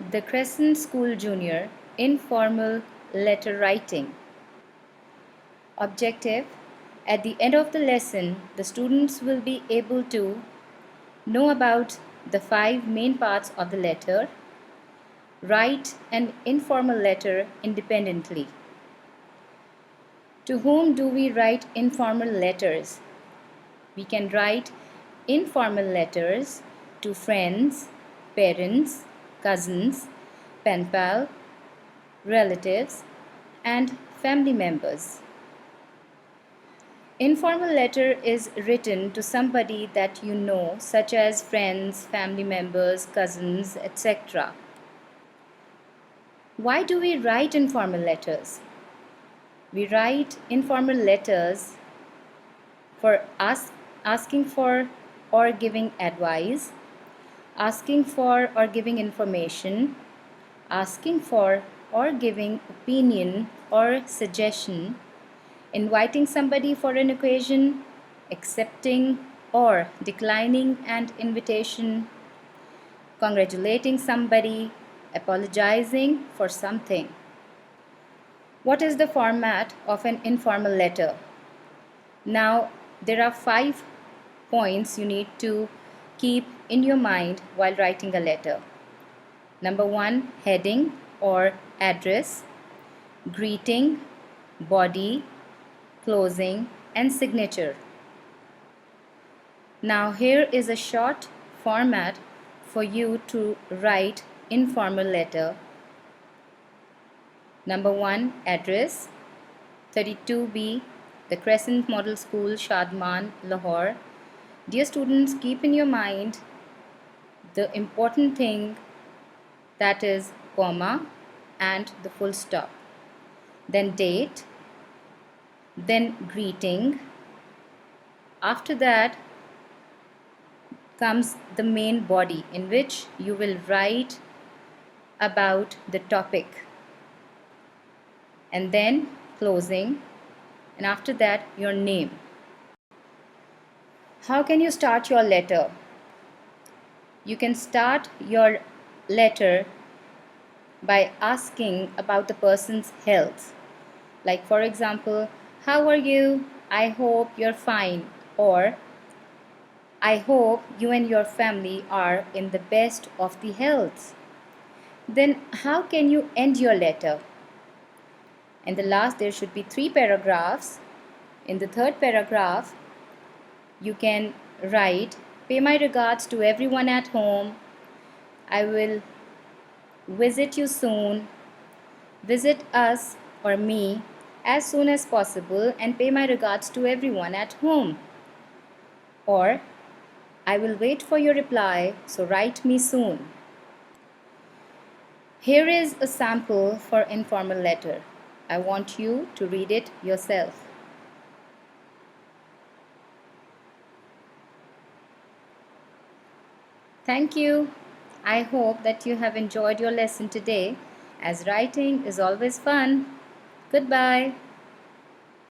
The Crescent School Junior Informal Letter Writing. Objective: at the end of the lesson, the students will be able to know about the 5 main parts of the letter, write an informal letter independently. To whom do we write informal letters? We can write informal letters to friends, parents, cousins, pen pal, relatives, and family members. Informal letter is written to somebody that you know, such as friends, family members, cousins, etc. Why do we write informal letters? We write informal letters for asking for or giving advice, asking for or giving information, asking for or giving opinion or suggestion, inviting somebody for an occasion, accepting or declining an invitation, congratulating somebody, apologizing for something. What is the format of an informal letter? Now, there are 5 points you need to keep in your mind while writing a letter. Number 1, heading or address, greeting, body, closing, and signature. Now here is a short format for you to write informal letter. Number 1, address, 32B, the Crescent Model School, Shadman, Lahore. Dear students, keep in your mind the important thing, that is comma and the full stop. Then date, then greeting. After that comes the main body in which you will write about the topic, and then closing, and after that your name. How can you start your letter? You can start your letter by asking about the person's health. Like, for example, how are you? I hope you're fine. Or, I hope you and your family are in the best of the health. Then how can you end your letter? In the last, there should be 3 paragraphs. In the 3rd paragraph, you can write, pay my regards to everyone at home. I will visit you soon. Visit us or me as soon as possible and pay my regards to everyone at home. Or, I will wait for your reply, so write me soon. Here is a sample for informal letter. I want you to read it yourself. Thank you. I hope that you have enjoyed your lesson today, as writing is always fun. Goodbye.